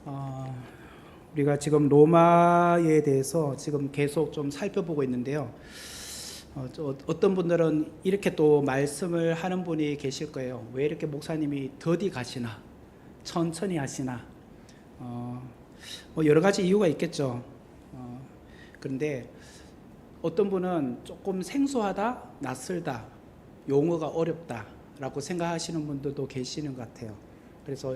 어, 우리가 지금 로마에 대해서 지금 계속 좀 살펴보고 있는데요. 어떤 분들은 이렇게 또 말씀을 하는 분이 계실 거예요. 왜 이렇게 목사님이 더디 가시나, 천천히 하시나. 뭐 여러 가지 이유가 있겠죠. 그런데 어떤 분은 조금 생소하다, 낯설다, 용어가 어렵다라고 생각하시는 분들도 계시는 것 같아요. 그래서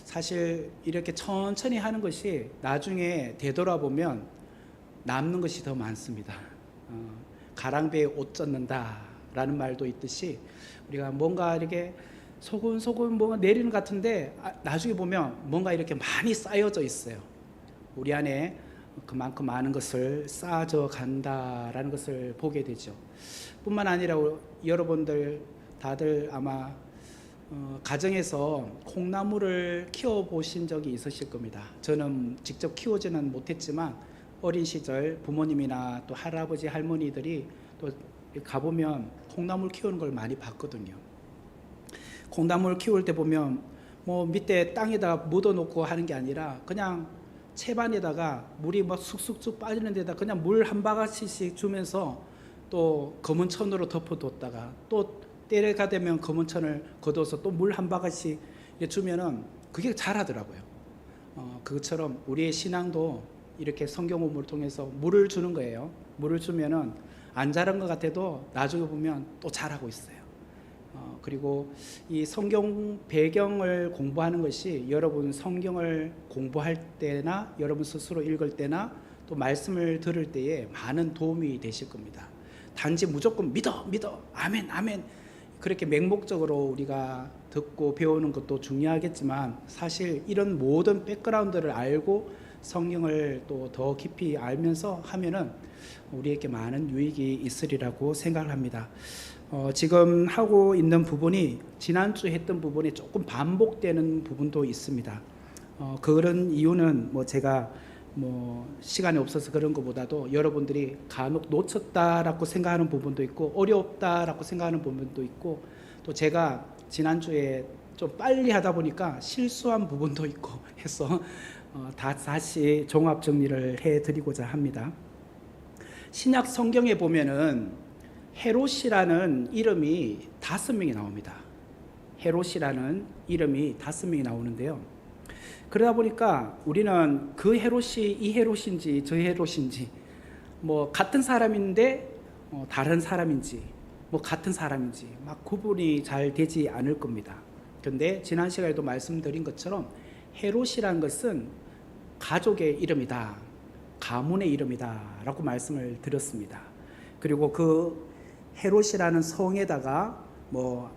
사실 이렇게 천천히 하는 것이 나중에 되돌아보면 남는 것이 더 많습니다. 가랑비에 옷 젖는다라는 말도 있듯이 우리가 뭔가 이렇게 소근소근 뭔가 내리는 것 같은데 나중에 보면 뭔가 이렇게 많이 쌓여져 있어요. 우리 안에 그만큼 많은 것을 쌓아져 간다라는 것을 보게 되죠. 뿐만 아니라 여러분들 다들 아마 가정에서 콩나물을 키워보신 적이 있으실 겁니다. 저는 직접 키우지는 못했지만 어린 시절 부모님이나 또 할아버지 할머니들이 또 가보면 콩나물 키우는 걸 많이 봤거든요. 콩나물 키울 때 보면 뭐 밑에 땅에다 묻어놓고 하는 게 아니라 그냥 채반에다가 물이 막 쑥쑥쑥 빠지는 데다 그냥 물 한 바가지씩 주면서 또 검은 천으로 덮어뒀다가 또 때가 되면 검은 천을 걷어서 또 물 한 바가지씩 주면은 그게 자라더라고요. 그것처럼 우리의 신앙도 이렇게 성경 공부를 통해서 물을 주는 거예요. 물을 주면은 안 자란 것 같아도 나중에 보면 또 자라고 있어요. 그리고 이 성경 배경을 공부하는 것이 여러분 성경을 공부할 때나 여러분 스스로 읽을 때나 또 말씀을 들을 때에 많은 도움이 되실 겁니다. 단지 무조건 믿어 아멘 아멘 그렇게 맹목적으로 우리가 듣고 배우는 것도 중요하겠지만 사실 이런 모든 백그라운드를 알고 성경을 또 더 깊이 알면서 하면은 우리에게 많은 유익이 있으리라고 생각을 합니다. 지금 하고 있는 부분이 지난주에 했던 부분이 조금 반복되는 부분도 있습니다. 그런 이유는 뭐 제가 뭐 시간이 없어서 그런 것보다도 여러분들이 간혹 놓쳤다라고 생각하는 부분도 있고 어렵다라고 생각하는 부분도 있고 또 제가 지난주에 좀 빨리 하다 보니까 실수한 부분도 있고 해서 다시 종합 정리를 해드리고자 합니다. 신약 성경에 보면은 헤롯이라는 이름이 5명이 나옵니다. 헤롯이라는 이름이 5명이 나오는데요. 그러다 보니까 우리는 그 헤롯이 이 헤롯인지 저 헤롯인지 뭐 같은 사람인데 다른 사람인지 뭐 같은 사람인지 막 구분이 잘 되지 않을 겁니다. 그런데 지난 시간에도 말씀드린 것처럼 헤롯이라는 것은 가족의 이름이다, 가문의 이름이다 라고 말씀을 드렸습니다. 그리고 그 헤롯이라는 성에다가 뭐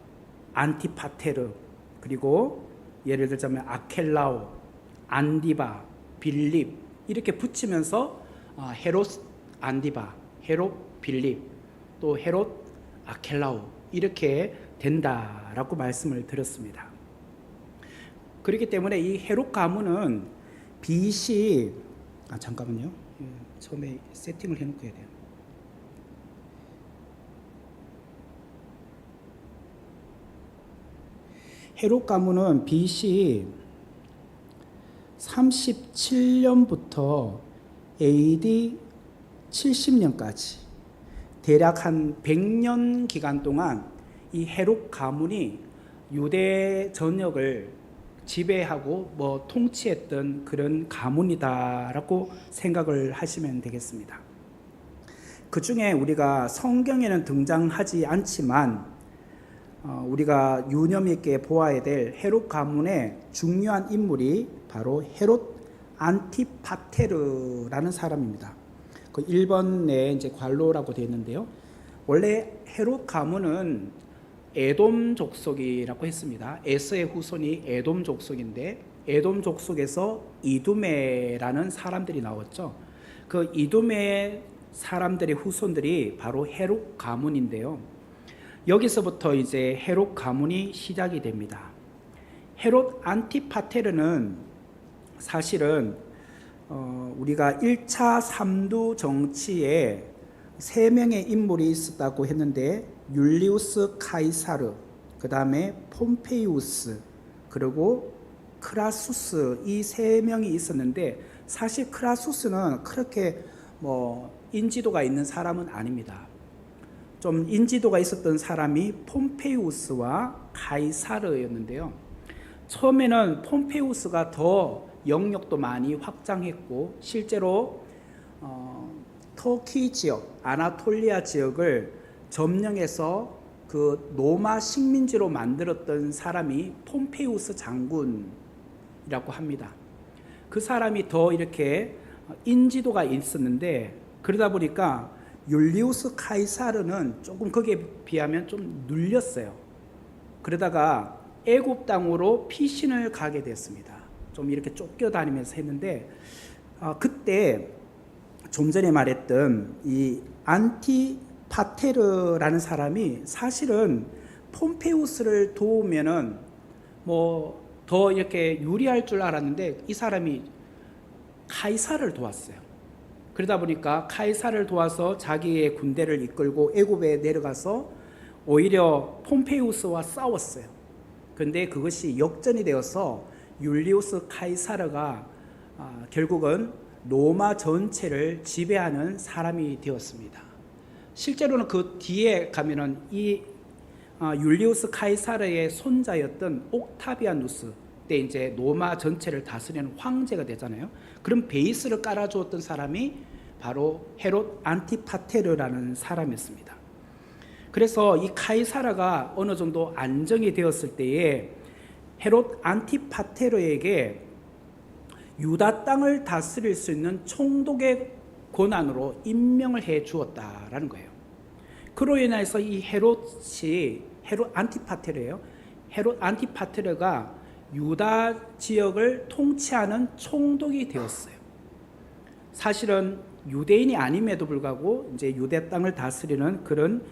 안티파테르 그리고 예를 들자면 아켈라오, 안디바, 빌립 이렇게 붙이면서 헤롯 안디바, 헤롯 빌립, 또 헤롯 아켈라오 이렇게 된다라고 말씀을 드렸습니다. 그렇기 때문에 이 헤롯 가문은 BC 잠깐만요. 처음에 세팅을 해놓고 해야 돼요. 헤롯 가문은 BC 37년부터 AD 70년까지 대략 한 100년 기간 동안 이 헤롯 가문이 유대 전역을 지배하고 뭐 통치했던 그런 가문이다라고 생각을 하시면 되겠습니다. 그 중에 우리가 성경에는 등장하지 않지만 우리가 유념 있게 보아야 될 헤롯 가문의 중요한 인물이 바로 헤롯 안티파테르라는 사람입니다. 그 1번에 이제 괄호라고 되어 있는데요. 원래 헤롯 가문은 에돔 족속이라고 했습니다. 에서의 후손이 에돔 족속인데 에돔 족속에서 이두메라는 사람들이 나왔죠. 그 이두메 사람들의 후손들이 바로 헤롯 가문인데요. 여기서부터 이제 헤롯 가문이 시작이 됩니다. 헤롯 안티파테르는 사실은 우리가 1차 3두 정치에 3명의 인물이 있었다고 했는데 율리우스 카이사르, 그 다음에 폼페이우스, 그리고 크라수스 이 세 명이 있었는데 사실 크라수스는 그렇게 인지도가 있는 사람은 아닙니다. 좀 인지도가 있었던 사람이 폼페이우스와 가이사르였는데요. 처음에는 폼페이우스가 더 영역도 많이 확장했고 실제로 터키 지역, 아나톨리아 지역을 점령해서 그 로마 식민지로 만들었던 사람이 폼페이우스 장군이라고 합니다. 그 사람이 더 이렇게 인지도가 있었는데 그러다 보니까 율리우스 카이사르는 조금 거기에 비하면 좀 눌렸어요. 그러다가 애굽 땅으로 피신을 가게 됐습니다. 좀 이렇게 쫓겨다니면서 했는데 그때 좀 전에 말했던 이 안티파테르라는 사람이 사실은 폼페우스를 도우면은 더 이렇게 유리할 줄 알았는데 이 사람이 카이사를 도왔어요. 그러다 보니까 카이사를 도와서 자기의 군대를 이끌고 애굽에 내려가서 오히려 폼페우스와 싸웠어요. 그런데 그것이 역전이 되어서 율리우스 카이사르가 결국은 로마 전체를 지배하는 사람이 되었습니다. 실제로는 그 뒤에 가면은 이 율리우스 카이사르의 손자였던 옥타비아누스 때 이제 로마 전체를 다스리는 황제가 되잖아요. 그럼 베이스를 깔아주었던 사람이 바로 헤롯 안티파테르라는 사람이었습니다. 그래서 이 카이사르가 어느 정도 안정이 되었을 때에 헤롯 안티파테르에게 유다 땅을 다스릴 수 있는 총독의 권한으로 임명을 해 주었다라는 거예요. 그로 인해서 이 헤롯 안티파테르예요. 헤롯 안티파테르가 유다 지역을 통치하는 총독이 되었어요. 사실은 유대인이 아님에도 불구하고 이제 유대 땅을 다스리는 그런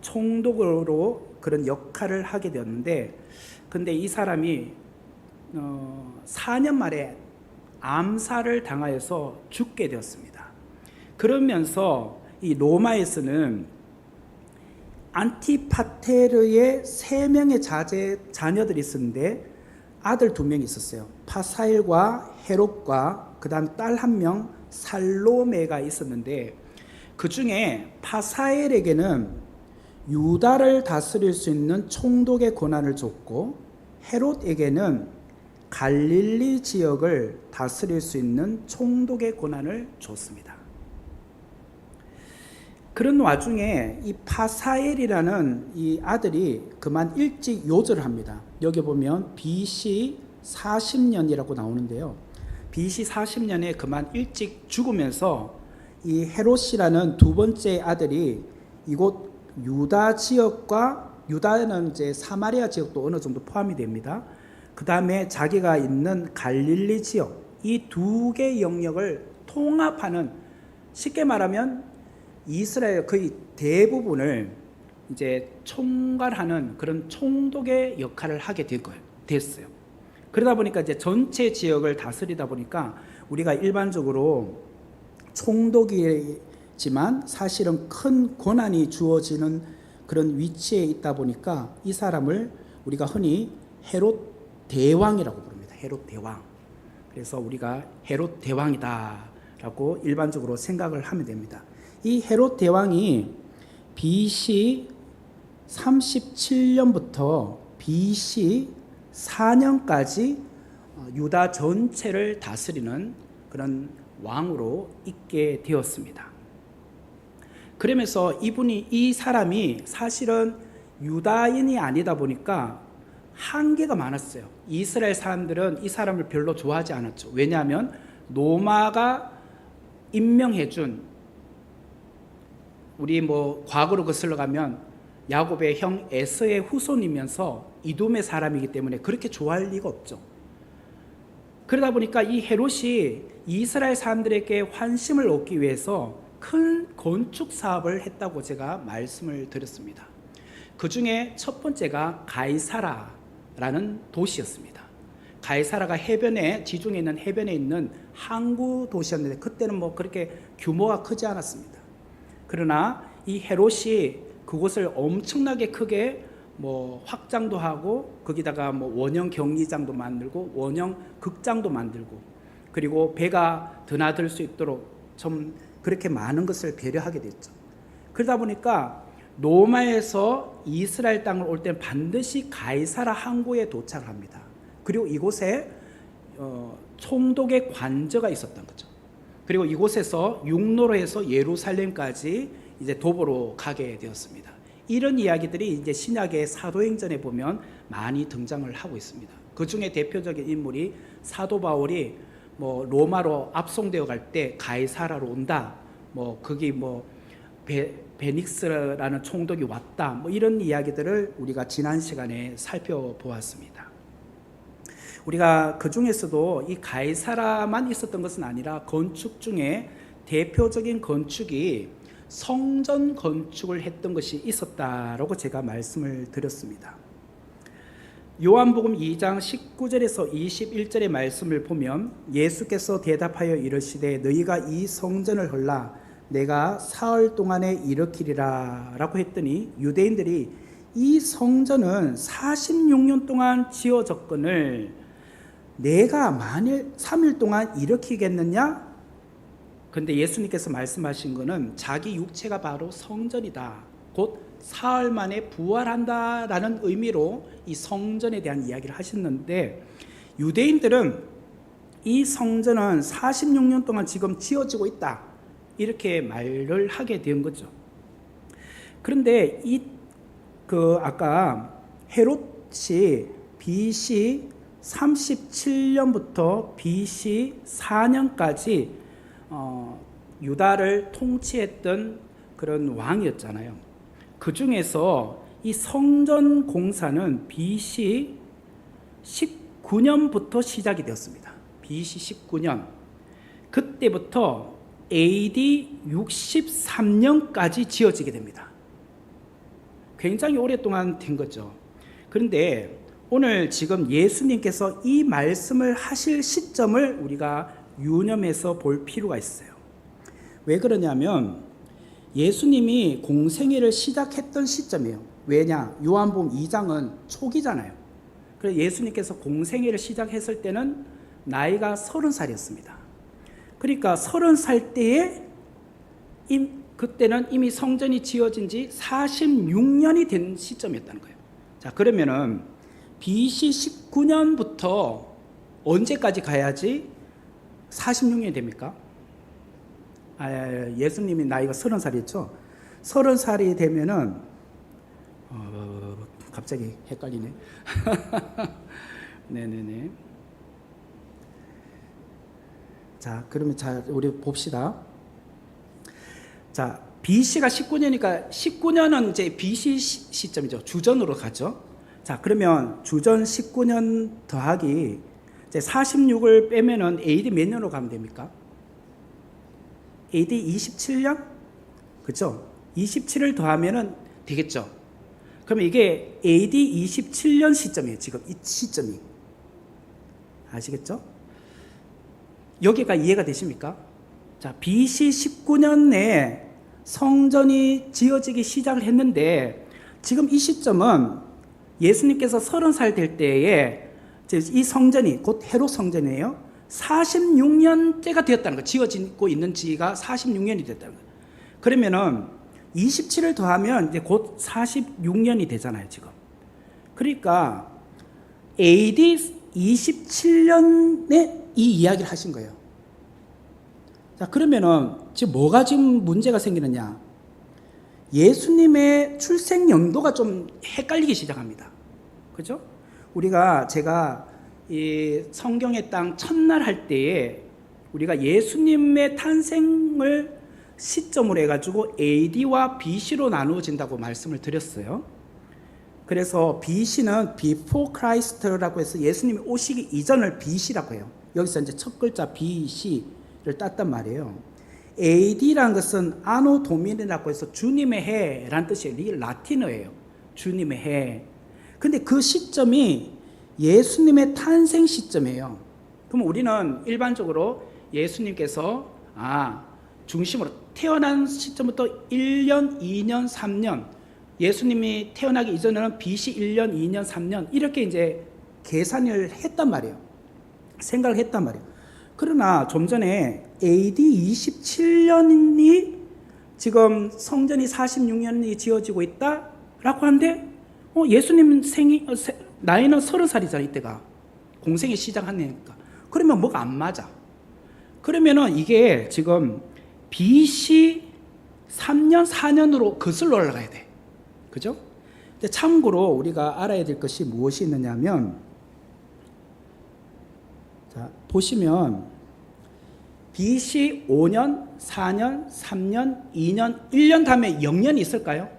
총독으로 그런 역할을 하게 되었는데, 근데 이 사람이 4년 만에 암살을 당하여서 죽게 되었습니다. 그러면서 이 로마에서는 안티파테르의 3명의 자녀들이 있었는데 아들 2명이 있었어요. 파사엘과 헤롯과 그 다음 딸 1명 살로메가 있었는데, 그 중에 파사엘에게는 유다를 다스릴 수 있는 총독의 권한을 줬고 헤롯에게는 갈릴리 지역을 다스릴 수 있는 총독의 권한을 줬습니다. 그런 와중에 이 파사엘이라는 이 아들이 그만 일찍 요절을 합니다. 여기 보면 BC 40년이라고 나오는데요. BC 40년에 그만 일찍 죽으면서 이 헤롯이라는 두 번째 아들이 이곳 유다 지역과, 유다는 이제 사마리아 지역도 어느 정도 포함이 됩니다. 그 다음에 자기가 있는 갈릴리 지역, 이 두 개의 영역을 통합하는, 쉽게 말하면 이스라엘 거의 대부분을 이제 총괄하는 그런 총독의 역할을 하게 됐어요. 그러다 보니까 이제 전체 지역을 다스리다 보니까 우리가 일반적으로 총독이지만 사실은 큰 권한이 주어지는 그런 위치에 있다 보니까 이 사람을 우리가 흔히 헤롯 대왕이라고 부릅니다. 헤롯 대왕. 그래서 우리가 헤롯 대왕이다라고 일반적으로 생각을 하면 됩니다. 이 헤롯 대왕이 BC 37년부터 BC 4년까지 유다 전체를 다스리는 그런 왕으로 있게 되었습니다. 그러면서 이 사람이 사실은 유다인이 아니다 보니까 한계가 많았어요. 이스라엘 사람들은 이 사람을 별로 좋아하지 않았죠. 왜냐하면 로마가 임명해준, 우리 과거로 거슬러 가면 야곱의 형 에서의 후손이면서 이돔의 사람이기 때문에 그렇게 좋아할 리가 없죠. 그러다 보니까 이 헤롯이 이스라엘 사람들에게 환심을 얻기 위해서 큰 건축 사업을 했다고 제가 말씀을 드렸습니다. 그 중에 첫 번째가 가이사라라는 도시였습니다. 가이사라가 지중해 있는 해변에 있는 항구 도시였는데 그때는 그렇게 규모가 크지 않았습니다. 그러나 이 헤롯이 그곳을 엄청나게 크게 뭐 확장도 하고 거기다가 뭐 원형 격리장도 만들고 원형 극장도 만들고 그리고 배가 드나들 수 있도록 좀 그렇게 많은 것을 배려하게 됐죠. 그러다 보니까 로마에서 이스라엘 땅을 올 때는 반드시 가이사라 항구에 도착을 합니다. 그리고 이곳에 총독의 관저가 있었던 거죠. 그리고 이곳에서 육로로 해서 예루살렘까지 이제 도보로 가게 되었습니다. 이런 이야기들이 이제 신약의 사도행전에 보면 많이 등장을 하고 있습니다. 그 중에 대표적인 인물이 사도 바울이 뭐 로마로 압송되어 갈 때 가이사라로 온다. 뭐 거기 뭐 베닉스라는 총독이 왔다. 뭐 이런 이야기들을 우리가 지난 시간에 살펴보았습니다. 우리가 그 중에서도 이 가이사라만 있었던 것은 아니라 건축 중에 대표적인 건축이 성전 건축을 했던 것이 있었다라고 제가 말씀을 드렸습니다. 요한복음 2장 19절에서 21절의 말씀을 보면 예수께서 대답하여 이르시되 너희가 이 성전을 헐라 내가 사흘 동안에 일으키리라 라고 했더니 유대인들이 이 성전은 46년 동안 지어졌거늘 내가 만일 3일 동안 일으키겠느냐? 그런데 예수님께서 말씀하신 것은 자기 육체가 바로 성전이다. 곧 사흘 만에 부활한다라는 의미로 이 성전에 대한 이야기를 하셨는데 유대인들은 이 성전은 46년 동안 지금 지어지고 있다. 이렇게 말을 하게 된 거죠. 그런데 아까 헤롯이 BC 37년부터 BC 4년까지 유다를 통치했던 그런 왕이었잖아요. 그 중에서 이 성전 공사는 BC 19년부터 시작이 되었습니다. BC 19년. 그때부터 AD 63년까지 지어지게 됩니다. 굉장히 오랫동안 된 거죠. 그런데 오늘 지금 예수님께서 이 말씀을 하실 시점을 우리가 유념해서 볼 필요가 있어요. 왜 그러냐면 예수님이 공생애를 시작했던 시점이에요. 왜냐? 요한복음 2장은 초기잖아요. 그래서 예수님께서 공생애를 시작했을 때는 나이가 30살이었습니다. 그러니까 30살 때에 그때는 이미 성전이 지어진 지 46년이 된 시점이었다는 거예요. 자, 그러면은 BC 19년부터 언제까지 가야지 46년이 됩니까? 예수님이 나이가 30살이었죠. 30살이 되면은 갑자기 헷갈리네. 네네네. 자, 그러면 우리 봅시다. 자, BC가 19년이니까 19년은 이제 BC 시점이죠. 주전으로 가죠. 자, 그러면 주전 19년 더하기 이제 46을 빼면은 AD 몇 년으로 가면 됩니까? AD 27년? 그렇죠? 27을 더하면은 되겠죠. 그러면 이게 AD 27년 시점이에요. 지금 이 시점이. 아시겠죠? 여기가 이해가 되십니까? 자, BC 19년에 성전이 지어지기 시작을 했는데 지금 이 시점은 예수님께서 30살 될 때에 이 성전이 곧 헤롯 성전이에요. 46년째가 되었다는 거. 지어지고 있는 지가 46년이 됐다는 거예요. 그러면은 27을 더하면 이제 곧 46년이 되잖아요, 지금. 그러니까 AD 27년에 이 이야기를 하신 거예요. 자, 그러면은 지금 뭐가 지금 문제가 생기느냐? 예수님의 출생 연도가 좀 헷갈리기 시작합니다. 그죠? 제가 이 성경의 땅 첫날 할 때에 우리가 예수님의 탄생을 시점으로 해가지고 AD와 BC로 나누어진다고 말씀을 드렸어요. 그래서 BC는 Before Christ라고 해서 예수님이 오시기 이전을 BC라고 해요. 여기서 이제 첫 글자 BC를 땄단 말이에요. AD라는 것은 아노 도미니라고 해서 주님의 해라는 뜻이에요. 이게 라틴어예요. 주님의 해. 근데 그 시점이 예수님의 탄생 시점이에요. 그럼 우리는 일반적으로 예수님께서 중심으로 태어난 시점부터 1년, 2년, 3년 예수님이 태어나기 이전에는 BC 1년, 2년, 3년 이렇게 이제 계산을 했단 말이에요. 생각을 했단 말이에요. 그러나 좀 전에 AD 27년이 지금 성전이 46년이 지어지고 있다라고 하는데 예수님 나이는 30살이잖아 이때가. 공생이 시작하니까. 그러면 뭐가 안 맞아. 그러면은 이게 지금 BC 3년, 4년으로 거슬러 올라가야 돼. 그죠? 근데 참고로 우리가 알아야 될 것이 무엇이 있느냐면, 자, 보시면 BC 5년, 4년, 3년, 2년, 1년 다음에 0년이 있을까요?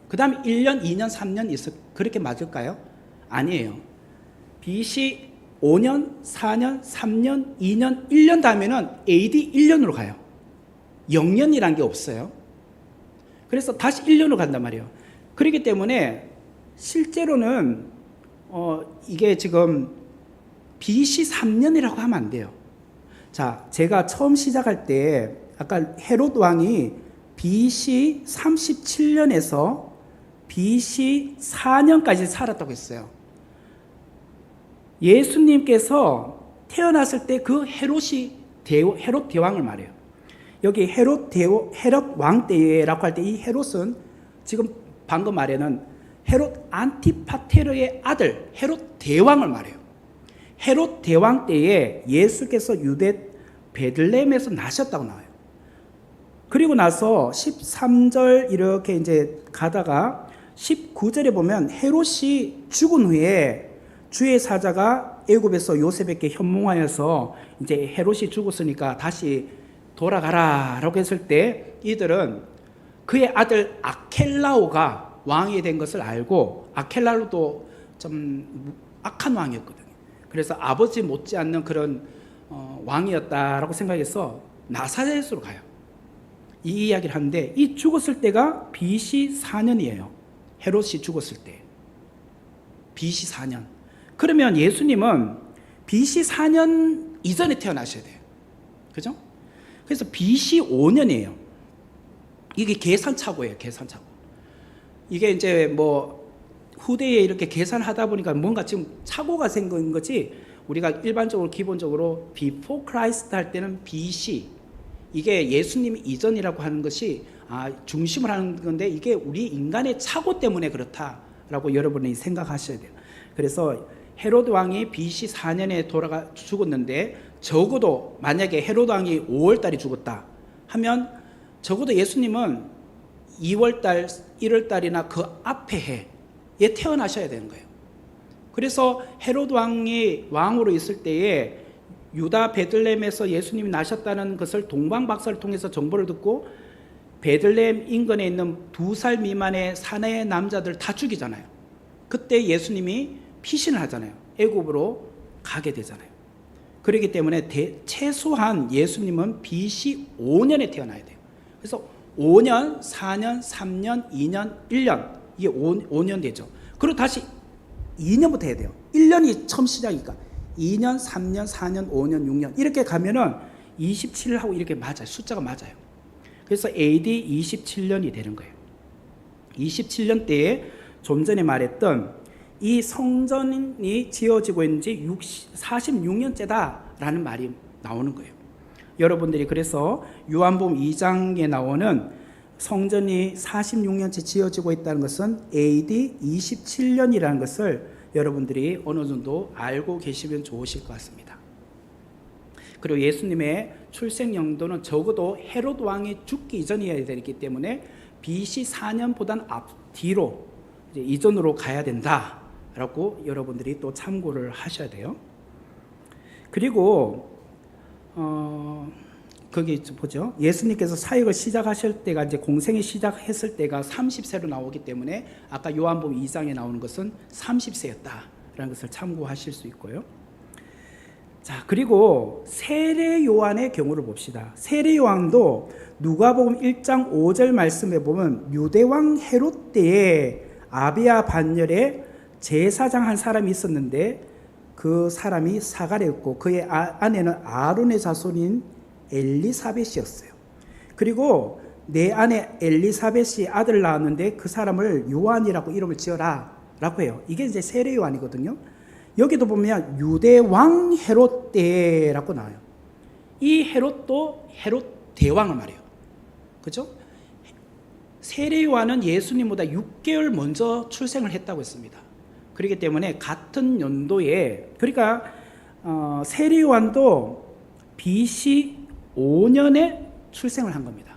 그 다음에 1년, 2년, 3년 그렇게 맞을까요? 아니에요. BC 5년, 4년, 3년, 2년, 1년 다음에는 AD 1년으로 가요. 0년이라는 게 없어요. 그래서 다시 1년으로 간단 말이에요. 그렇기 때문에 실제로는 이게 지금 BC 3년이라고 하면 안 돼요. 자, 제가 처음 시작할 때 아까 헤롯 왕이 BC 37년에서 BC 4년까지 살았다고 했어요. 예수님께서 태어났을 때 그 헤롯 대왕을 말해요. 여기 헤롯 왕 때라고 할 때 이 헤롯은 지금 방금 말에는 헤롯 안티파테르의 아들 헤롯 대왕을 말해요. 헤롯 대왕 때에 예수께서 유대 베들레헴에서 나셨다고 나와요. 그리고 나서 13절 이렇게 이제 가다가 19절에 보면 헤롯이 죽은 후에 주의 사자가 애굽에서 요셉에게 현몽하여서 이제 헤롯이 죽었으니까 다시 돌아가라라고 했을 때 이들은 그의 아들 아켈라오가 왕이 된 것을 알고, 아켈라오도 좀 악한 왕이었거든요. 그래서 아버지 못지않는 그런 왕이었다라고 생각해서 나사렛으로 가요. 이 이야기를 하는데 이 죽었을 때가 BC 4년이에요. 헤롯이 죽었을 때 BC 4년. 그러면 예수님은 BC 4년 이전에 태어나셔야 돼요. 그죠? 그래서 BC 5년이에요. 이게 계산착오예요. 계산착오. 이게 이제 뭐 후대에 이렇게 계산하다 보니까 뭔가 지금 착오가 생긴 거지, 우리가 일반적으로 기본적으로 before Christ 할 때는 BC, 이게 예수님 이전이라고 하는 것이 중심을 하는 건데 이게 우리 인간의 착오 때문에 그렇다라고 여러분이 생각하셔야 돼요. 그래서 헤롯 왕이 BC 4년에 죽었는데 적어도 만약에 헤롯 왕이 5월달에 죽었다 하면 적어도 예수님은 2월달, 1월달이나 그 앞에 해에 태어나셔야 되는 거예요. 그래서 헤롯 왕이 왕으로 있을 때에 유다 베들레헴에서 예수님이 나셨다는 것을 동방박사를 통해서 정보를 듣고 베들레헴 인근에 있는 2살 미만의 사내 남자들 다 죽이잖아요. 그때 예수님이 피신을 하잖아요. 애굽으로 가게 되잖아요. 그렇기 때문에 최소한 예수님은 BC 5년에 태어나야 돼요. 그래서 5년, 4년, 3년, 2년, 1년, 이게 5년 되죠. 그리고 다시 2년부터 해야 돼요. 1년이 처음 시작이니까 2년, 3년, 4년, 5년, 6년 이렇게 가면은 27하고 이렇게 맞아요. 숫자가 맞아요. 그래서 AD 27년이 되는 거예요. 27년 때에 좀 전에 말했던 이 성전이 지어지고 있는 지 46년째다라는 말이 나오는 거예요. 여러분들이 그래서 요한복음 2장에 나오는 성전이 46년째 지어지고 있다는 것은 AD 27년이라는 것을 여러분들이 어느 정도 알고 계시면 좋으실 것 같습니다. 그리고 예수님의 출생 연도는 적어도 헤롯 왕이 죽기 이전이어야 되기 때문에 BC 4년보다는 뒤로 이전으로 가야 된다라고 여러분들이 또 참고를 하셔야 돼요. 그리고 거기 보죠. 예수님께서 사역을 시작하실 때가 이제 공생이 시작했을 때가 30세로 나오기 때문에 아까 요한복음 2장에 나오는 것은 30세였다라는 것을 참고하실 수 있고요. 자, 그리고 세례 요한의 경우를 봅시다. 세례 요한도 누가복음 1장 5절 말씀에 보면 유대왕 헤롯 때에 아비야 반열에 제사장 한 사람이 있었는데 그 사람이 사가랴였고 그의 아내는 아론의 자손인 엘리사벳이었어요. 그리고 내 아내 엘리사벳이 아들 낳았는데 그 사람을 요한이라고 이름을 지어라 라고 해요. 이게 이제 세례 요한이거든요. 여기도 보면 유대 왕 헤롯 때라고 나와요. 이 헤롯도 헤롯 대왕을 말해요. 그죠? 세례 요한은 예수님보다 6개월 먼저 출생을 했다고 했습니다. 그렇기 때문에 같은 연도에, 그러니까 세례 요한도 BC 5년에 출생을 한 겁니다.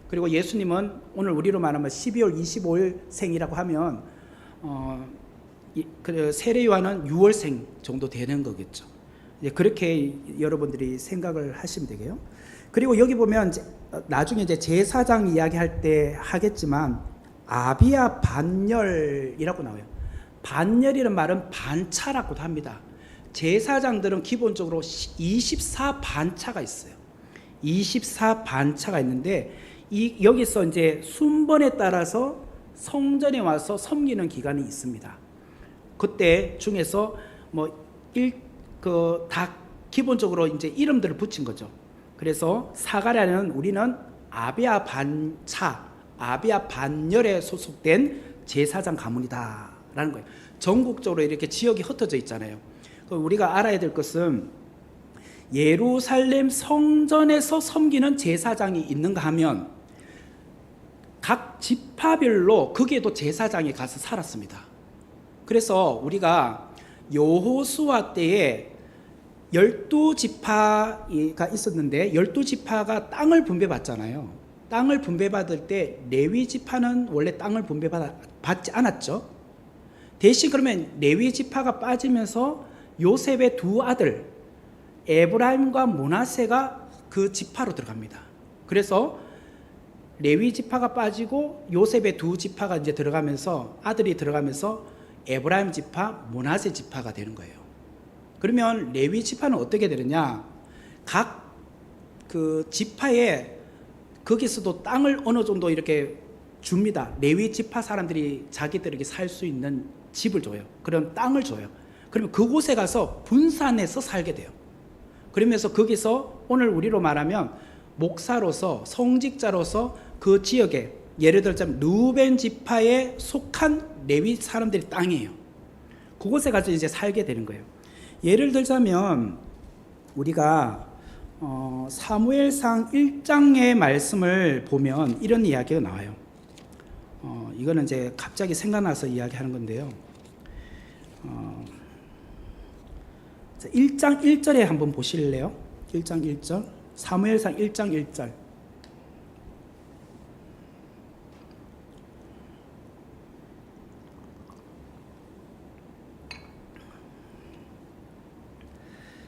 그리고 예수님은 오늘 우리로 말하면 12월 25일 생이라고 하면 세례 요한은 6월생 정도 되는 거겠죠. 그렇게 여러분들이 생각을 하시면 되게요. 그리고 여기 보면 이제 나중에 이제 제사장 이야기할 때 하겠지만 아비야 반열이라고 나와요. 반열이라는 말은 반차라고도 합니다. 제사장들은 기본적으로 24반차가 있어요. 24반차가 있는데 여기서 이제 순번에 따라서 성전에 와서 섬기는 기간이 있습니다. 그때 중에서 다 기본적으로 이제 이름들을 붙인 거죠. 그래서 사가랴는 우리는 아비야 반차, 아비야 반열에 소속된 제사장 가문이다라는 거예요. 전국적으로 이렇게 지역이 흩어져 있잖아요. 우리가 알아야 될 것은 예루살렘 성전에서 섬기는 제사장이 있는가 하면 각 지파별로 거기에도 제사장이 가서 살았습니다. 그래서 우리가 여호수아 때에 12지파가 있었는데 12지파가 땅을 분배받잖아요. 땅을 분배받을 때 레위 지파는 원래 땅을 분배받지 않았죠. 대신 그러면 레위 지파가 빠지면서 요셉의 두 아들 에브라임과 므낫세가 그 지파로 들어갑니다. 그래서 레위 지파가 빠지고 요셉의 두 지파가 이제 들어가면서 아들이 들어가면서 에브라임 지파, 므낫세 지파가 되는 거예요. 그러면 레위 지파는 어떻게 되느냐? 각 그 지파에 거기서도 땅을 어느 정도 이렇게 줍니다. 레위 지파 사람들이 자기들에게 살 수 있는 집을 줘요. 그런 땅을 줘요. 그러면 그곳에 가서 분산해서 살게 돼요. 그러면서 거기서 오늘 우리로 말하면 목사로서 성직자로서 그 지역에 예를 들자면 루벤 지파에 속한 레위 사람들의 땅이에요. 그곳에 가서 이제 살게 되는 거예요. 예를 들자면 우리가 사무엘상 1장의 말씀을 보면 이런 이야기가 나와요. 이거는 이제 갑자기 생각나서 이야기하는 건데요. 1장 1절에 한번 보실래요? 1장 1절. 사무엘상 1장 1절.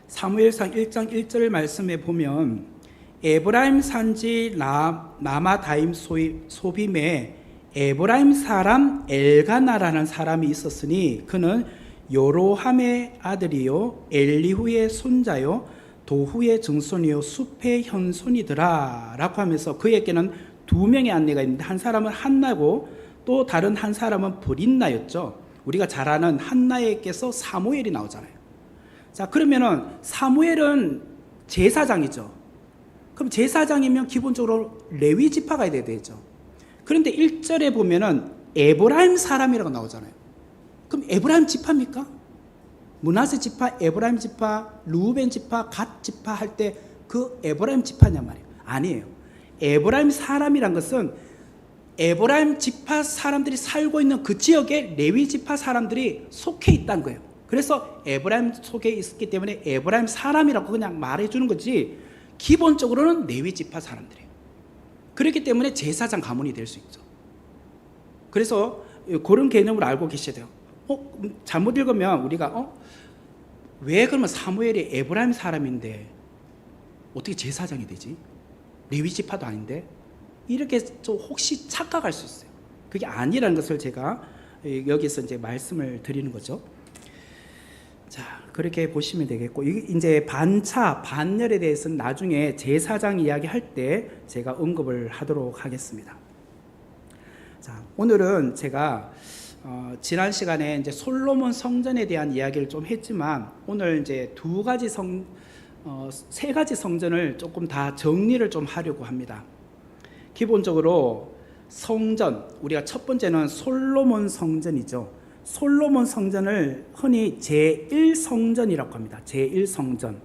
사무엘상 1장 1절 말씀에 보면 에브라임 산지 나마다임 소빔에 에브라임 사람 엘가나라는 사람이 있었으니 그는 요로함의 아들이요 엘리후의 손자요 도후의 증손이요 숲의 현손이더라 라고 하면서 그에게는 두 명의 아내가 있는데 한 사람은 한나고 또 다른 한 사람은 브린나였죠. 우리가 잘 아는 한나에게서 사무엘이 나오잖아요. 자, 그러면은 사무엘은 제사장이죠. 그럼 제사장이면 기본적으로 레위 지파가 돼야 되죠. 그런데 1절에 보면은 에브라임 사람이라고 나오잖아요. 그럼 에브라임 지파입니까? 므낫세 지파, 에브라임 지파, 루벤 지파, 갓 지파 할 때 그 에브라임 지파냐 말이에요. 아니에요. 에브라임 사람이란 것은 에브라임 지파 사람들이 살고 있는 그 지역에 레위 지파 사람들이 속해 있다는 거예요. 그래서 에브라임 속에 있었기 때문에 에브라임 사람이라고 그냥 말해주는 거지 기본적으로는 레위 지파 사람들이에요. 그렇기 때문에 제사장 가문이 될 수 있죠. 그래서 그런 개념을 알고 계셔야 돼요. 잘못 읽으면 우리가 왜 그러면 사무엘이 에브라임 사람인데 어떻게 제사장이 되지? 레위 지파도 아닌데? 이렇게 좀 혹시 착각할 수 있어요. 그게 아니라는 것을 제가 여기서 이제 말씀을 드리는 거죠. 자, 그렇게 보시면 되겠고, 이제 반차, 반열에 대해서는 나중에 제사장 이야기 할 때 제가 언급을 하도록 하겠습니다. 자, 오늘은 제가 지난 시간에 이제 솔로몬 성전에 대한 이야기를 좀 했지만 오늘 이제 세 가지 성전을 조금 다 정리를 좀 하려고 합니다. 기본적으로 성전, 우리가 첫 번째는 솔로몬 성전이죠. 솔로몬 성전을 흔히 제1성전이라고 합니다. 제1성전.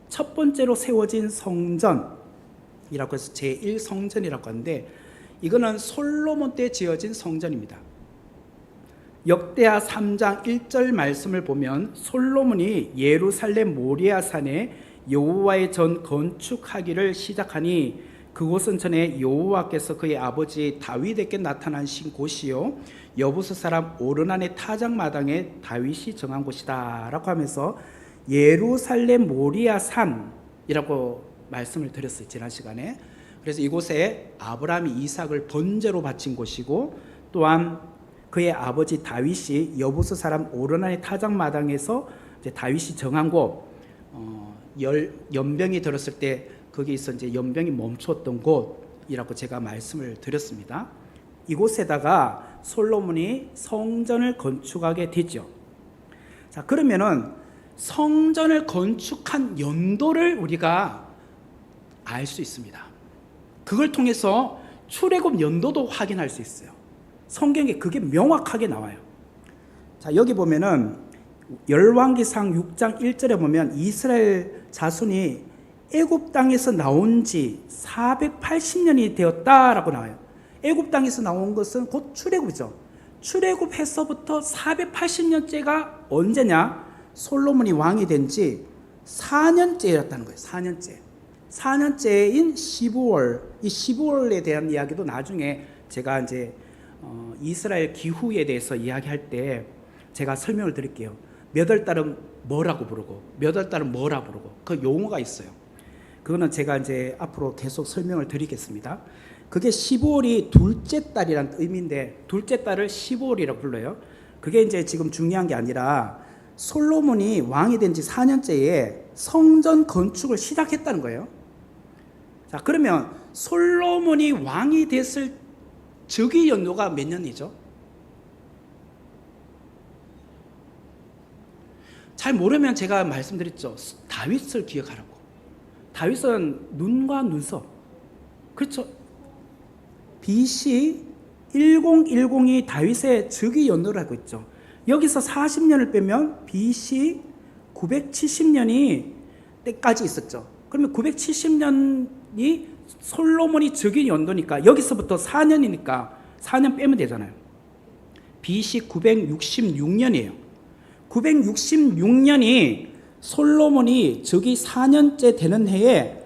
첫 번째로 세워진 성전이라고 해서 제1성전이라고 하는데, 이거는 솔로몬 때 지어진 성전입니다. 역대하 3장 1절 말씀을 보면 솔로몬이 예루살렘 모리아 산에 여호와의 전 건축하기를 시작하니 그곳은 전에 여호와께서 그의 아버지 다윗에게 나타나신 곳이요 여부스 사람 오르난의 타작마당에 다윗이 정한 곳이다 라고 하면서 예루살렘 모리아 산이라고 말씀을 드렸어요, 지난 시간에. 그래서 이곳에 아브라함이 이삭을 번제로 바친 곳이고, 또한 그의 아버지 다윗이 여부스 사람 오르난의 타작마당에서 이제 다윗이 정한 곳, 연병이 들었을 때 거기서 이제 연병이 멈췄던 곳이라고 제가 말씀을 드렸습니다. 이곳에다가 솔로몬이 성전을 건축하게 되죠. 자, 그러면은 성전을 건축한 연도를 우리가 알 수 있습니다. 그걸 통해서 출애굽 연도도 확인할 수 있어요. 성경에 그게 명확하게 나와요. 자, 여기 보면은 열왕기상 6장 1절에 보면 이스라엘 자손이 애굽 땅에서 나온 지 480년이 되었다라고 나와요. 애굽 땅에서 나온 것은 곧 출애굽이죠. 출애굽해서부터 480년째가 언제냐? 솔로몬이 왕이 된 지 4년째였다는 거예요. 4년째인 15월. 이 15월에 대한 이야기도 나중에 제가 이제 이스라엘 기후에 대해서 이야기할 때 제가 설명을 드릴게요. 몇 월 달은 뭐라고 부르고 몇 월 달은 뭐라 부르고 그 용어가 있어요. 그거는 제가 이제 앞으로 계속 설명을 드리겠습니다. 그게 15월이 둘째 달이라는 의미인데, 둘째 달을 15월이라고 불러요. 그게 이제 지금 중요한 게 아니라 솔로몬이 왕이 된 지 4년째에 성전 건축을 시작했다는 거예요. 자, 그러면 솔로몬이 왕이 됐을 즉위 연도가 몇 년이죠? 잘 모르면 제가 말씀드렸죠. 다윗을 기억하라고. 다윗은 눈과 눈썹. 그렇죠. BC 1010이 다윗의 즉위 연도를 알고 있죠. 여기서 40년을 빼면 BC 970년이 때까지 있었죠. 그러면 970년이 솔로몬이 즉위 연도니까 여기서부터 4년이니까 4년 빼면 되잖아요. BC 966년이에요. 966년이 솔로몬이 즉위 4년째 되는 해에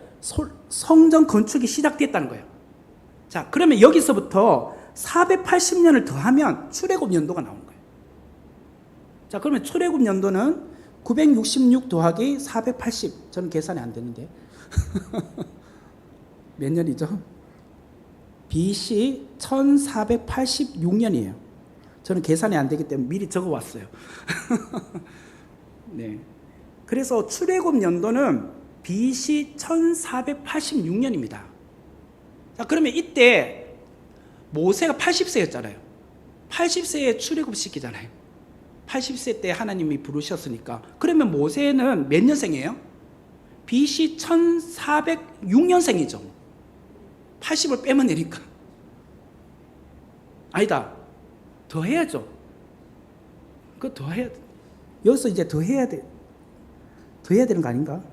성전 건축이 시작됐다는 거예요. 자, 그러면 여기서부터 480년을 더하면 출애굽 연도가 나오는 거예요. 자, 그러면 출애굽 연도는 966 더하기 480. 저는 계산이 안 되는데. 몇 년이죠? BC 1486년이에요. 저는 계산이 안 되기 때문에 미리 적어 왔어요. 네. 그래서 출애굽 연도는 BC 1486년입니다. 자, 그러면 이때 모세가 80세였잖아요. 80세에 출애굽 시키잖아요. 80세 때 하나님이 부르셨으니까. 그러면 모세는 몇 년생이에요? BC 1406년생이죠. 80을 빼면 되니까. 아니다. 더 해야죠. 그거 더 해야 돼. 여기서 이제 더 해야 돼. 더 해야 되는 거 아닌가?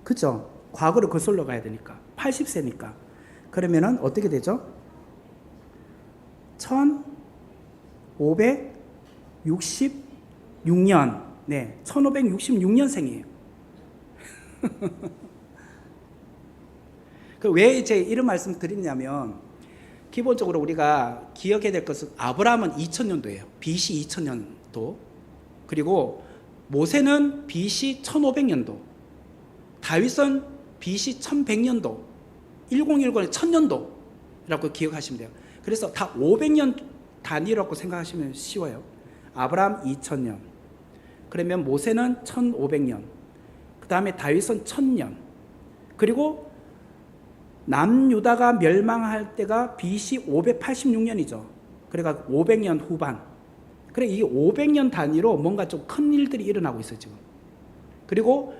그죠? 과거를 거슬러 가야 되니까. 80세니까. 그러면은 어떻게 되죠? 1566년. 네. 1566년생이에요. 왜 이제 이런 말씀 드리냐면, 기본적으로 우리가 기억해야 될 것은 아브라함은 2000년도예요. BC 2000년도. 그리고 모세는 BC 1500년도. 다윗은 BC 1100년도. 1010의 1000년도라고 기억하시면 돼요. 그래서 다 500년 단위라고 생각하시면 쉬워요. 아브라함 2000년. 그러면 모세는 1500년. 그 다음에 다윗은 1000년. 그리고 남유다가 멸망할 때가 BC 586년이죠. 그러니까 500년 후반. 그래, 이게 500년 단위로 뭔가 좀 큰 일들이 일어나고 있어요, 지금. 그리고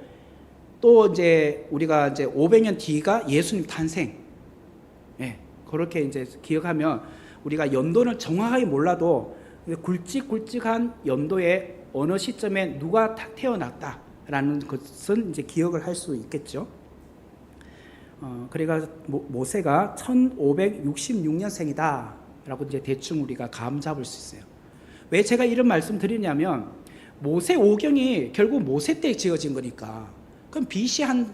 또 이제 우리가 이제 500년 뒤가 예수님 탄생. 예. 그렇게 이제 기억하면 우리가 연도는 정확하게 몰라도 굵직굵직한 연도에 어느 시점에 누가 태어났다라는 것은 이제 기억을 할 수 있겠죠. 그러니까 모세가 1566년생이다라고 이제 대충 우리가 감 잡을 수 있어요. 왜 제가 이런 말씀 드리냐면 모세 오경이 결국 모세 때 지어진 거니까 그럼 BC 한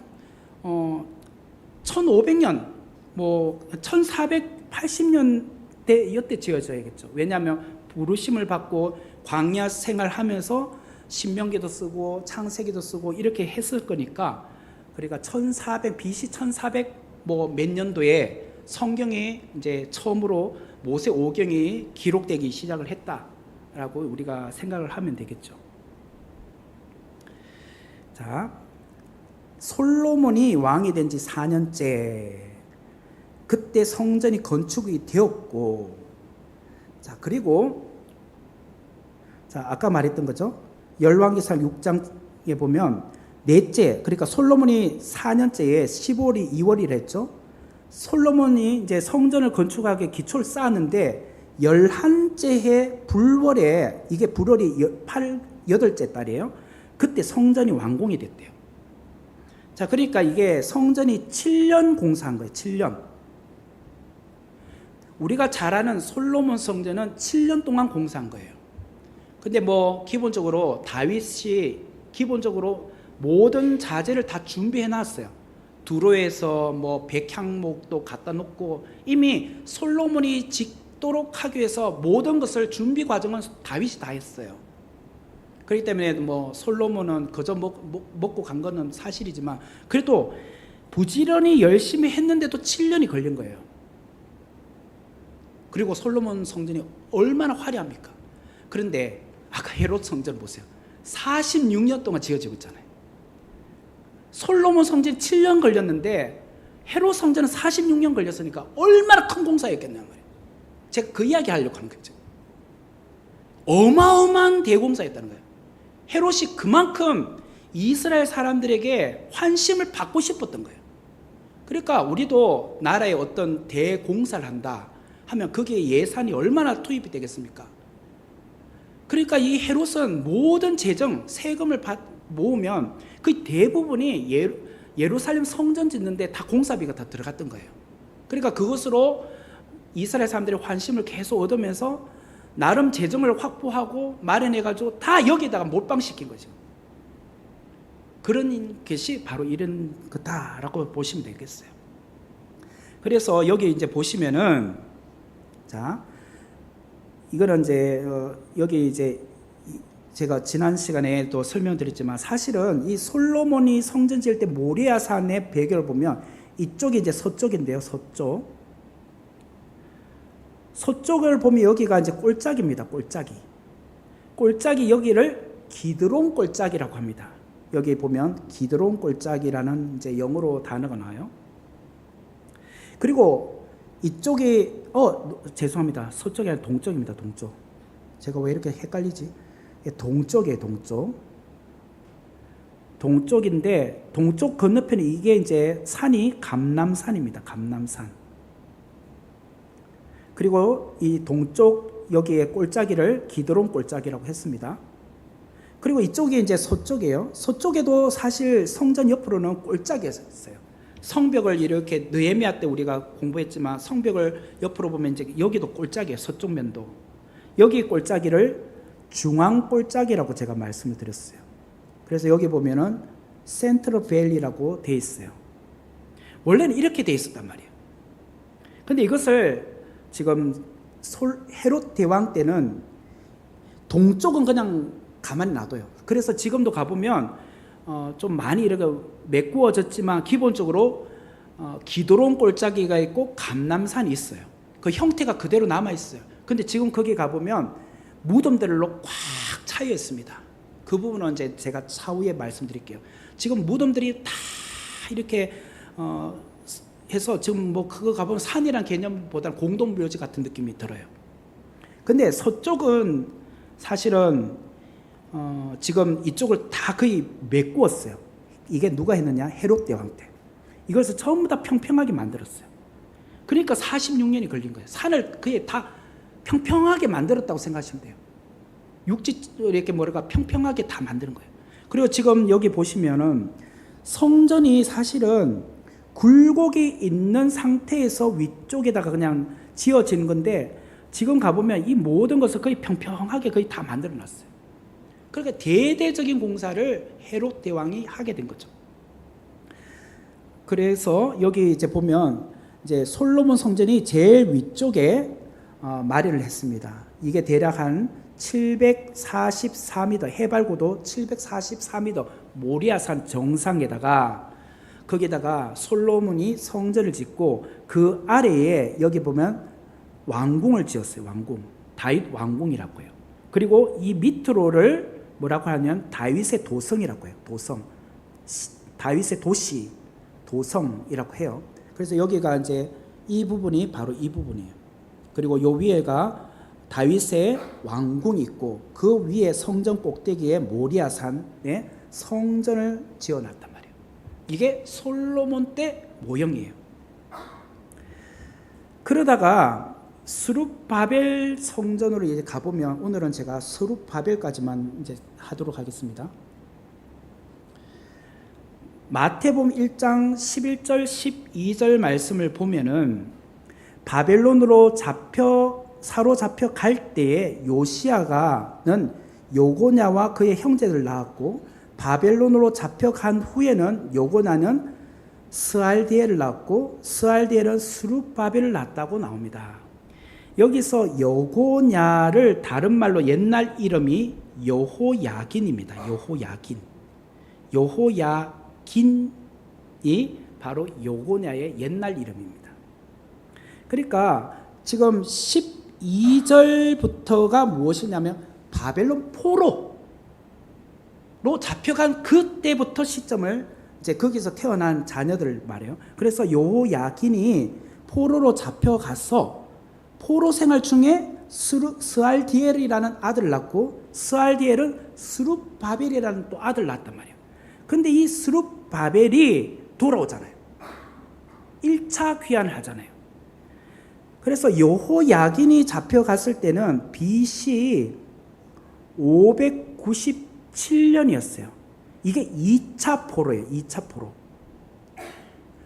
1500년 뭐 1480년대 이때 지어져야겠죠. 왜냐하면 부르심을 받고 광야 생활하면서 신명기도 쓰고 창세기도 쓰고 이렇게 했을 거니까 그러니까 1400 BC 1400 뭐 몇 년도에 성경이 이제 처음으로 모세 오경이 기록되기 시작을 했다라고 우리가 생각을 하면 되겠죠. 자, 솔로몬이 왕이 된 지 4년째 그때 성전이 건축이 되었고, 자 그리고 자 아까 말했던 거죠. 열왕기상 6장에 보면 넷째, 그러니까 솔로몬이 4년째에 15월이 2월이라 했죠. 솔로몬이 이제 성전을 건축하기 기초를 쌓았는데 11째 불월에, 이게 불월이 8째 달이에요. 그때 성전이 완공이 됐대요. 자, 그러니까 이게 성전이 7년 공사한 거예요. 7년. 우리가 잘 아는 솔로몬 성전은 7년 동안 공사한 거예요. 근데 뭐 기본적으로 다윗이 기본적으로 모든 자재를 다 준비해 놨어요. 두로에서 뭐 백향목도 갖다 놓고 이미 솔로몬이 짓도록 하기 위해서 모든 것을 준비 과정은 다윗이 다 했어요. 그렇기 때문에 뭐 솔로몬은 그저 먹고 간 거는 사실이지만 그래도 부지런히 열심히 했는데도 7년이 걸린 거예요. 그리고 솔로몬 성전이 얼마나 화려합니까? 그런데 아까 헤롯 성전 보세요. 46년 동안 지어지고 있잖아요. 솔로몬 성전이 7년 걸렸는데 헤롯 성전은 46년 걸렸으니까 얼마나 큰 공사였겠냐는 거예요. 제가 그 이야기 하려고 하는 거죠. 어마어마한 대공사였다는 거예요. 헤롯이 그만큼 이스라엘 사람들에게 환심을 받고 싶었던 거예요. 그러니까 우리도 나라에 어떤 대공사를 한다 하면 거기에 예산이 얼마나 투입이 되겠습니까? 그러니까 이 헤롯은 모든 재정, 세금을 모으면 그 대부분이 예루살렘 성전 짓는데 다 공사비가 다 들어갔던 거예요. 그러니까 그것으로 이스라엘 사람들의 환심을 계속 얻으면서 나름 재정을 확보하고 마련해가지고 다 여기다가 몰빵시킨 거죠. 그런 것이 바로 이런 거다라고 보시면 되겠어요. 그래서 여기 이제 보시면은 자 이거는 이제 여기 이제 제가 지난 시간에 또 설명드렸지만 사실은 이 솔로몬이 성전 지을 때 모리아산의 배경을 보면 이쪽이 이제 서쪽인데요. 서쪽을 보면 여기가 이제 꼴짝입니다. 꼴짝이 여기를 기드론 꼴짝이라고 합니다. 여기 보면 기드론 꼴짝이라는 이제 영어로 단어가 나와요. 그리고 이쪽이 죄송합니다. 서쪽이 아니라 동쪽입니다. 동쪽. 제가 왜 이렇게 헷갈리지? 동쪽이에요. 동쪽인데 동쪽 건너편에 이게 이제 산이 감람산입니다. 감람산. 그리고 이 동쪽 여기에 꼴짜기를 기드론 꼴짜기라고 했습니다. 그리고 이쪽이 이제 서쪽이에요. 서쪽에도 사실 성전 옆으로는 꼴짜기가 있어요. 성벽을 이렇게 느헤미야 때 우리가 공부했지만 성벽을 옆으로 보면 이제 여기도 꼴짜기예요. 서쪽 면도. 여기 꼴짜기를 중앙 꼴짜기라고 제가 말씀을 드렸어요. 그래서 여기 보면은 센트럴 밸리라고 돼 있어요. 원래는 이렇게 돼 있었단 말이에요. 근데 이것을 지금 헤롯 대왕 때는 동쪽은 그냥 가만히 놔둬요. 그래서 지금도 가보면 좀 많이 이렇게 메꾸어졌지만 기본적으로 기드론 꼴짜기가 있고 감람산이 있어요. 그 형태가 그대로 남아 있어요. 근데 지금 거기 가보면 무덤들로 꽉 차여 있습니다. 그 부분은 이제 제가 차후에 말씀드릴게요. 지금 무덤들이 다 이렇게 해서 지금 뭐 그거 가보면 산이란 개념보다는 공동묘지 같은 느낌이 들어요. 근데 서쪽은 사실은 지금 이쪽을 다 거의 메꾸었어요. 이게 누가 했느냐? 헤롯 대왕 때. 이것을 전부 다 평평하게 만들었어요. 그러니까 46년이 걸린 거예요. 산을 그게 다 평평하게 만들었다고 생각하시면 돼요. 육지 이렇게 뭐랄까 평평하게 다 만드는 거예요. 그리고 지금 여기 보시면은 성전이 사실은 굴곡이 있는 상태에서 위쪽에다가 그냥 지어진 건데 지금 가보면 이 모든 것을 거의 평평하게 거의 다 만들어 놨어요. 그러니까 대대적인 공사를 헤롯 대왕이 하게 된 거죠. 그래서 여기 이제 보면 이제 솔로몬 성전이 제일 위쪽에 마련을 했습니다. 이게 대략 한 744m, 해발고도 744m 모리아산 정상에다가 거기다가 솔로몬이 성전을 짓고 그 아래에 여기 보면 왕궁을 지었어요. 왕궁. 다윗 왕궁이라고 해요. 그리고 이 밑으로를 뭐라고 하면 다윗의 도성이라고 해요. 도성. 다윗의 도시, 도성이라고 해요. 그래서 여기가 이제 이 부분이 바로 이 부분이에요. 그리고 요 위에가 다윗의 왕궁이 있고 그 위에 성전 꼭대기에 모리아산에 성전을 지어놨단 말이에요. 이게 솔로몬 때 모형이에요. 그러다가 스룹바벨 성전으로 이제 가보면 오늘은 제가 스룹바벨까지만 이제 하도록 하겠습니다. 마태복음 1장 11절 12절 말씀을 보면은 바벨론으로 사로잡혀 갈 때에 요시야가는 요고냐와 그의 형제들 낳았고 바벨론으로 잡혀간 후에는 요고냐는 스알디엘을 낳았고 스알디엘은 스룹바벨을 낳았다고 나옵니다. 여기서 요고냐를 다른 말로 옛날 이름이 여호야긴입니다. 여호야긴이 바로 요고냐의 옛날 이름입니다. 그러니까 지금 12절부터가 무엇이냐면 바벨론 포로로 잡혀간 그때부터 시점을 이제 거기서 태어난 자녀들을 말해요. 그래서 여호야긴이 포로로 잡혀가서 포로 생활 중에 스알디엘이라는 아들을 낳고 스알디엘은 스룹바벨이라는 또 아들을 낳았단 말이에요. 근데 이 스룹바벨이 돌아오잖아요. 1차 귀환을 하잖아요. 그래서 여호야긴이 잡혀갔을 때는 BC 597년이었어요. 이게 2차 포로예요. 2차 포로.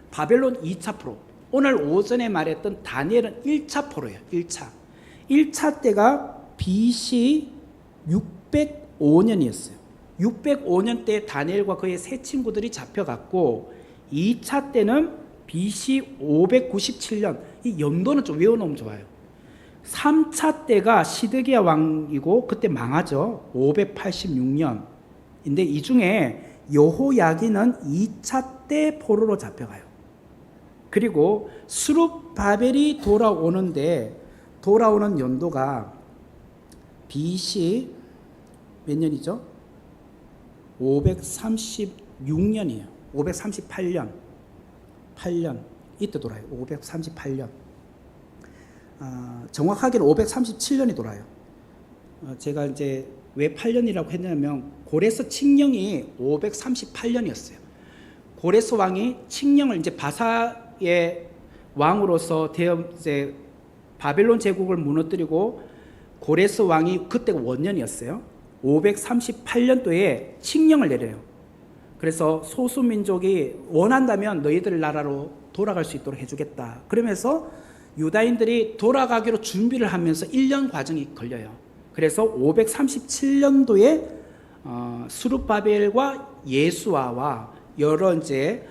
바벨론 2차 포로. 오늘 오전에 말했던 다니엘은 1차 포로예요. 1차 때가 BC 605년이었어요. 605년 때 다니엘과 그의 세 친구들이 잡혀갔고 2차 때는 BC 597년. 이 연도는 좀 외워놓으면 좋아요. 3차 때가 시드기야 왕이고 그때 망하죠. 586년인데 이 중에 여호야긴은 2차 때 포로로 잡혀가요. 그리고 스룹바벨이 돌아오는 연도가 BC 몇 년이죠? 536년이에요. 538년. 8년. 이때 돌아요. 538년. 정확하게는 537년이 돌아요. 제가 이제 왜 8년이라고 했냐면 고레스 칙령이 538년이었어요. 고레스 왕이 칙령을 이제 바사의 왕으로서 이제 바벨론 제국을 무너뜨리고 고레스 왕이 그때가 원년이었어요. 538년도에 칙령을 내려요. 그래서 소수민족이 원한다면 너희들 나라로 돌아갈 수 있도록 해주겠다. 그러면서 유다인들이 돌아가기로 준비를 하면서 1년 과정이 걸려요. 그래서 537년도에 스룹바벨과 예수아와 여러 이제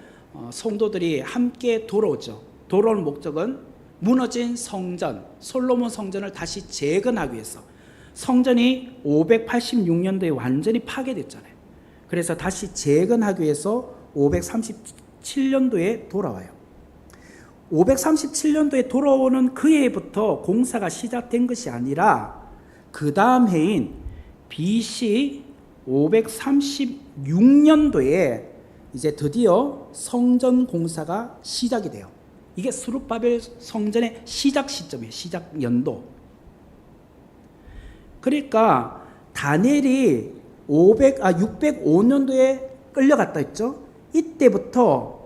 성도들이 함께 돌아오죠. 돌아오는 목적은 무너진 성전, 솔로몬 성전을 다시 재건하기 위해서. 성전이 586년도에 완전히 파괴됐잖아요. 그래서 다시 재건하기 위해서 537년도에 돌아와요. 537년도에 돌아오는 그 해부터 공사가 시작된 것이 아니라 그 다음 해인 BC 536년도에 이제 드디어 성전 공사가 시작이 돼요. 이게 스룹바벨 성전의 시작 시점이에요. 시작 연도. 그러니까 다니엘이 605년도에 끌려갔다 했죠. 이때부터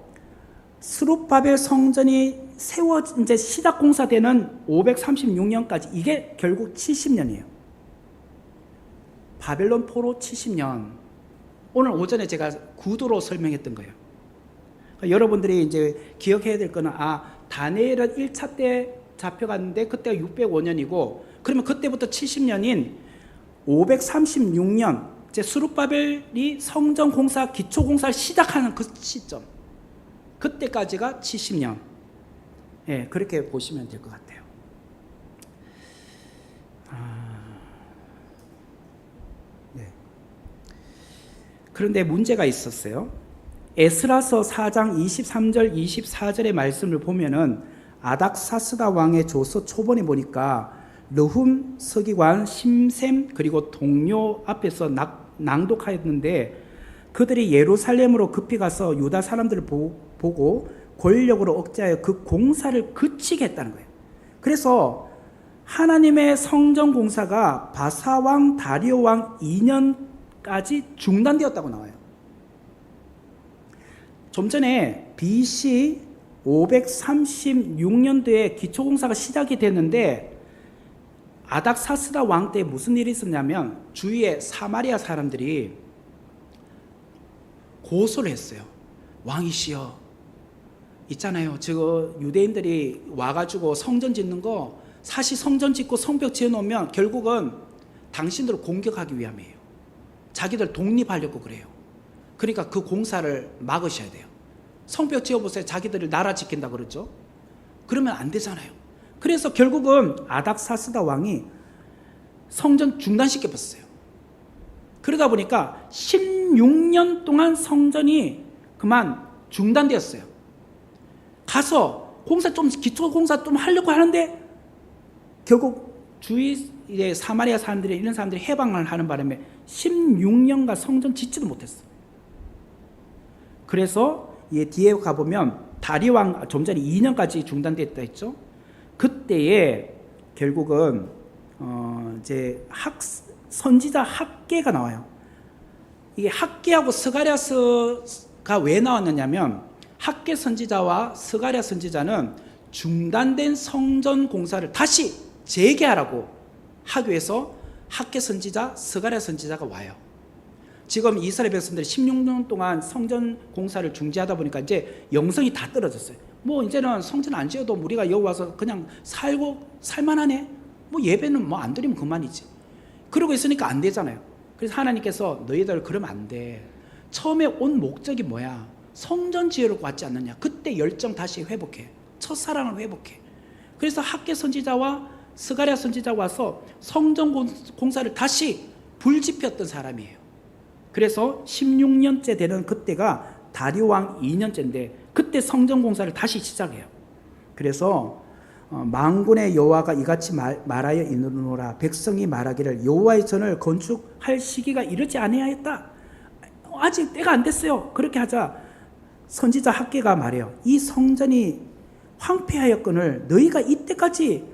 스룹바벨 성전이 이제 시작 공사되는 536년까지 이게 결국 70년이에요. 바벨론 포로 70년. 오늘 오전에 제가 구도로 설명했던 거예요. 그러니까 여러분들이 이제 기억해야 될 거는 다니엘은 1차 때 잡혀갔는데 그때가 605년이고 그러면 그때부터 70년인 536년 이제 스룹바벨이 성전 공사 기초 공사를 시작하는 그 시점 그때까지가 70년. 예, 그렇게 보시면 될 것 같아요. 네. 그런데 문제가 있었어요. 에스라서 4장 23절 24절의 말씀을 보면은 아닥사스다 왕의 조서 초본에 보니까 르훔 서기관 심셈 그리고 동료 앞에서 낭독하였는데 그들이 예루살렘으로 급히 가서 유다 사람들을 보고 권력으로 억제하여 그 공사를 그치게 했다는 거예요. 그래서 하나님의 성전 공사가 바사왕 다리오 왕 2년까지 중단되었다고 나와요. 좀 전에 BC 536년도에 기초공사가 시작이 됐는데 아닥사스다 왕 때 무슨 일이 있었냐면 주위에 사마리아 사람들이 고소를 했어요. 왕이시여, 있잖아요. 저 유대인들이 와가지고 성전 짓는 거 사실 성전 짓고 성벽 지어놓으면 결국은 당신들을 공격하기 위함이에요. 자기들 독립하려고 그래요. 그러니까 그 공사를 막으셔야 돼요. 성벽 지어보세요. 자기들이 나라 지킨다 그러죠. 그러면 안 되잖아요. 그래서 결국은 아닥사스다 왕이 성전 중단시켜버렸어요. 그러다 보니까 16년 동안 성전이 그만 중단되었어요. 가서 공사 좀 기초 공사 좀 하려고 하는데 결국 주위의 사마리아 사람들이 이런 사람들이 해방을 하는 바람에 16년간 성전 짓지도 못했어요. 그래서 뒤에 가보면 다리왕 좀 전에 2년까지 중단됐다 했죠. 그때에 결국은 이제 선지자 학계가 나와요. 이게 학계하고 스가랴스가 왜 나왔느냐면 학계 선지자와 스가랴 선지자는 중단된 성전 공사를 다시 재개하라고 하기 위해서 학계 선지자, 스가랴 선지자가 와요. 지금 이스라엘 백성들이 16년 동안 성전 공사를 중지하다 보니까 이제 영성이 다 떨어졌어요. 뭐 이제는 성전 안 지어도 우리가 여기 와서 그냥 살만하네. 뭐 예배는 뭐 안 드리면 그만이지. 그러고 있으니까 안 되잖아요. 그래서 하나님께서 너희들 그러면 안 돼. 처음에 온 목적이 뭐야? 성전 지으러 왔지 않느냐. 그때 열정 다시 회복해. 첫사랑을 회복해. 그래서 학계 선지자와 스가랴 선지자가 와서 성전 공사를 다시 불지폈던 사람이에요. 그래서 16년째 되는 그때가 다리오 왕 2년째인데 그때 성전 공사를 다시 시작해요. 그래서 만군의 여호와가 이같이 말하여 이르노라. 백성이 말하기를 여호와의 전을 건축할 시기가 이르지 아니하였다. 아직 때가 안 됐어요. 그렇게 하자 선지자 학계가 말해요. 이 성전이 황폐하였거늘 너희가 이때까지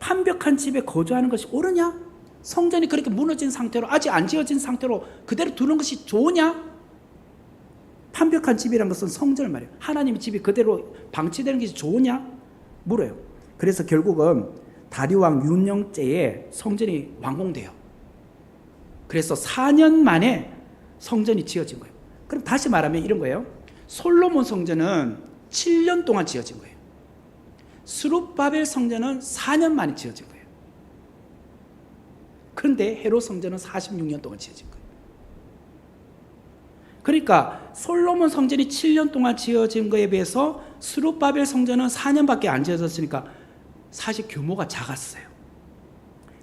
판벽한 집에 거주하는 것이 옳으냐? 성전이 그렇게 무너진 상태로 아직 안 지어진 상태로 그대로 두는 것이 좋으냐? 판벽한 집이란 것은 성전을 말해요. 하나님의 집이 그대로 방치되는 것이 좋으냐? 물어요. 그래서 결국은 다리왕 6년째에 성전이 완공돼요. 그래서 4년 만에 성전이 지어진 거예요. 그럼 다시 말하면 이런 거예요. 솔로몬 성전은 7년 동안 지어진 거예요. 스룹바벨 성전은 4년 만에 지어진 거예요. 그런데 헤롯 성전은 46년 동안 지어진 거예요. 그러니까 솔로몬 성전이 7년 동안 지어진 거에 비해서 스룹바벨 성전은 4년밖에 안 지어졌으니까 사실 규모가 작았어요.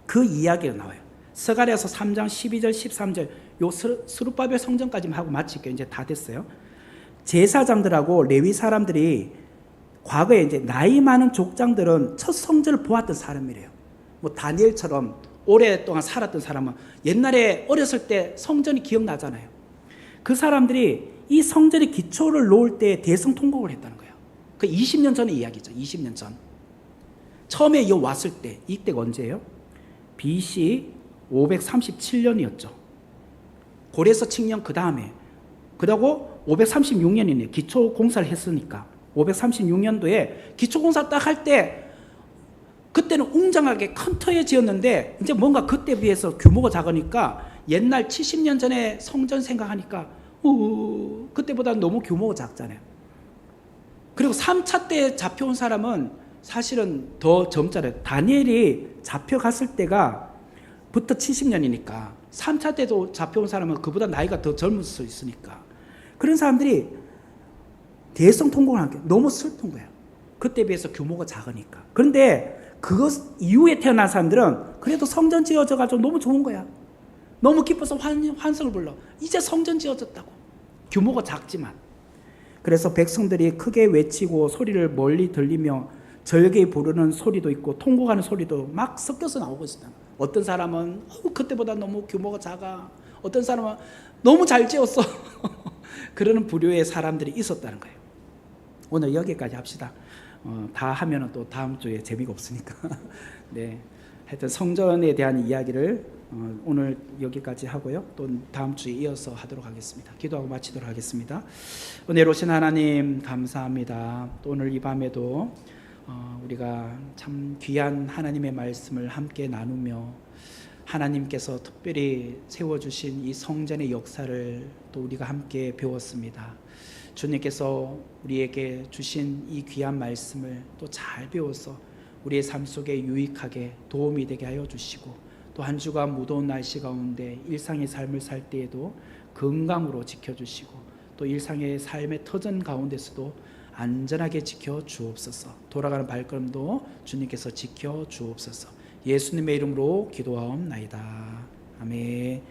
그 이야기가 나와요. 스가랴서 3장 12절 13절 요 스룹바벨 성전까지만 하고 마칠게요. 이제 다 됐어요. 제사장들하고 레위 사람들이 과거에 이제 나이 많은 족장들은 첫 성전을 보았던 사람이래요. 뭐 다니엘처럼 오랫동안 살았던 사람은 옛날에 어렸을 때 성전이 기억나잖아요. 그 사람들이 이 성전의 기초를 놓을 때 대성통곡을 했다는 거예요. 그 20년 전의 이야기죠. 20년 전. 처음에 여 왔을 때 이때가 언제예요? BC 537년이었죠. 고레서 칙령 그 다음에 그러고 536년이네요. 기초 공사를 했으니까 536년도에 기초공사 딱 할 때 그때는 웅장하게 큰 터에 지었는데 이제 뭔가 그때 비해서 규모가 작으니까 옛날 70년 전에 성전 생각하니까 그때보다 너무 규모가 작잖아요. 그리고 3차 때 잡혀온 사람은 사실은 더 젊잖아요. 다니엘이 잡혀갔을 때가 부터 70년이니까 3차 때도 잡혀온 사람은 그보다 나이가 더 젊을 수 있으니까 그런 사람들이 대성 통곡을 하는 게 너무 슬픈 거예요. 그때 비해서 규모가 작으니까. 그런데 그것 이후에 태어난 사람들은 그래도 성전 지어져가지고 너무 좋은 거야. 너무 기뻐서 환성을 불러. 이제 성전 지어졌다고. 규모가 작지만. 그래서 백성들이 크게 외치고 소리를 멀리 들리며 절개 부르는 소리도 있고 통곡하는 소리도 막 섞여서 나오고 있어요. 어떤 사람은 그때보다 너무 규모가 작아. 어떤 사람은 너무 잘 지었어. 그러는 부류의 사람들이 있었다는 거예요. 오늘 여기까지 합시다. 다 하면은 또 다음 주에 재미가 없으니까. 네. 하여튼 성전에 대한 이야기를 오늘 여기까지 하고요. 또 다음 주에 이어서 하도록 하겠습니다. 기도하고 마치도록 하겠습니다. 은혜로 오신 하나님 감사합니다. 또 오늘 이 밤에도 우리가 참 귀한 하나님의 말씀을 함께 나누며 하나님께서 특별히 세워주신 이 성전의 역사를 또 우리가 함께 배웠습니다. 주님께서 우리에게 주신 이 귀한 말씀을 또 잘 배워서 우리의 삶 속에 유익하게 도움이 되게 하여 주시고 또 한 주가 무더운 날씨 가운데 일상의 삶을 살 때에도 건강으로 지켜주시고 또 일상의 삶의 터전 가운데서도 안전하게 지켜 주옵소서. 돌아가는 발걸음도 주님께서 지켜 주옵소서. 예수님의 이름으로 기도하옵나이다. 아멘.